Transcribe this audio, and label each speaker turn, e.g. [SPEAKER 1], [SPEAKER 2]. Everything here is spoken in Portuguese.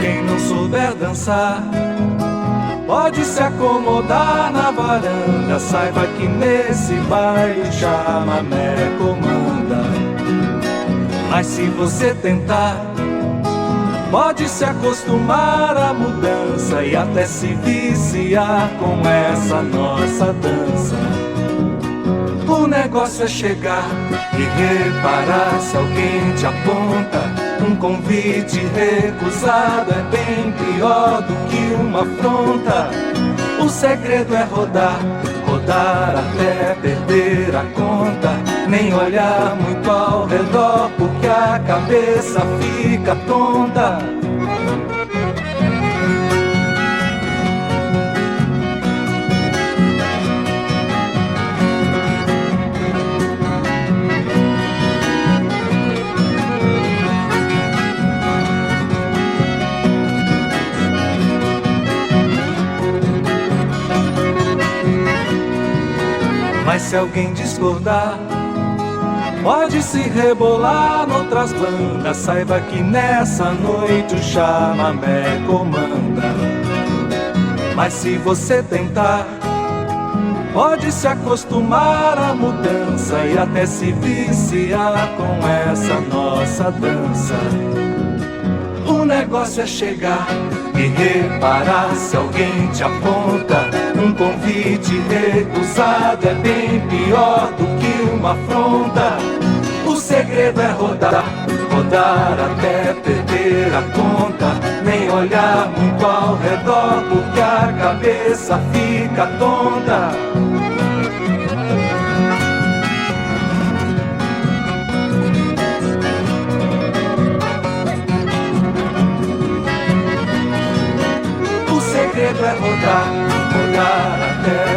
[SPEAKER 1] Quem não souber dançar pode se acomodar na varanda. Saiba que nesse baile o chamamé comanda. Mas se você tentar, pode se acostumar à mudança e até se viciar com essa nossa dança. O negócio é chegar e reparar se alguém te aponta. Um convite recusado é bem pior do que uma afronta. O segredo é rodar, rodar até perder a conta. Nem olhar muito ao redor, porque a cabeça fica tonta. Mas se alguém discordar, pode se rebolar noutras bandas. Saiba que nessa noite o chamamé comanda. Mas se você tentar, pode se acostumar à mudança e até se viciar com essa nossa dança. O negócio é chegar e reparar se alguém te aponta. Um convite recusado é bem pior do que uma afronta. O segredo é rodar, rodar até perder a conta. Nem olhar muito ao redor, porque a cabeça fica tonta. O segredo é rodar, rodar até